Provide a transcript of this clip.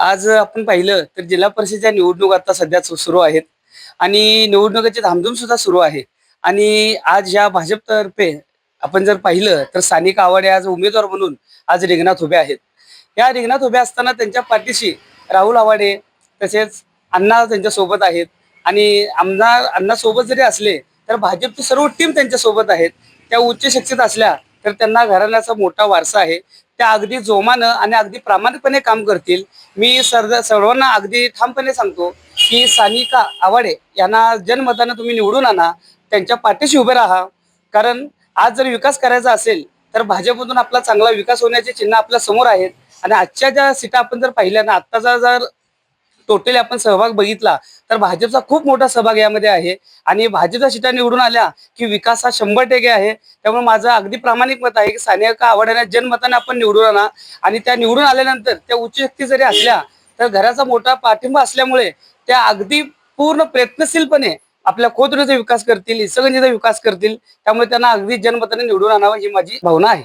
आज आपण पाहिलं तर जिल्हा परिषदेच्या निवडणूक आता सध्या सुरू आहेत आणि निवडणुकीची धामधूम सुद्धा सुरू आहे. आणि आज या भाजपतर्फे आपण जर पाहिलं तर सानिका आवाडे आज उमेदवार म्हणून आज रिंगणात उभे आहेत. या रिंगणात उभे असताना त्यांच्या पाठीशी राहुल आवाडे तसेच अण्णा त्यांच्या सोबत आहेत. आणि अण्णा सोबत जरी असले तर भाजपची सर्व टीम त्यांच्या सोबत आहेत. त्या उच्च शिक्षित असल्या तर त्यांना घराण्याचा मोठा वारसा आहे. त्या अगदी जोमानं आणि अगदी प्रामाणिकपणे काम करतील. मी सर्वांना अगदी ठामपणे सांगतो की सानिका आवाडे यांना जनमतानं तुम्ही निवडून आणा, त्यांच्या पाठीशी उभे राहा. कारण आज जर विकास करायचा असेल तर भाजपमधून आपला चांगला विकास होण्याचे चिन्ह आपल्या समोर आहेत. आणि आजच्या ज्या सीटा आपण जर पाहिल्या ना, आत्ताचा जर टोटली आपण सहभाग बघितला तर भाजपचा खूप मोठा सहभाग यामध्ये आहे. आणि भाजपच्या सीटा निवडून आल्या की विकास हा 100% आहे. त्यामुळे माझं अगदी प्रामाणिक मत आहे की सानिका आवाड्यांना जनमताने आपण निवडून आणा. आणि त्या निवडून आल्यानंतर त्या उच्च शक्ती जरी असल्या तर घराचा मोठा पाठिंबा असल्यामुळे त्या अगदी पूर्ण प्रयत्नशीलपणे आपल्या खोदरीचा विकास करतील, इचलकरंजीचा विकास करतील. त्यामुळे त्यांना अगदी जनमताने निवडून आणावं ही माझी भावना आहे.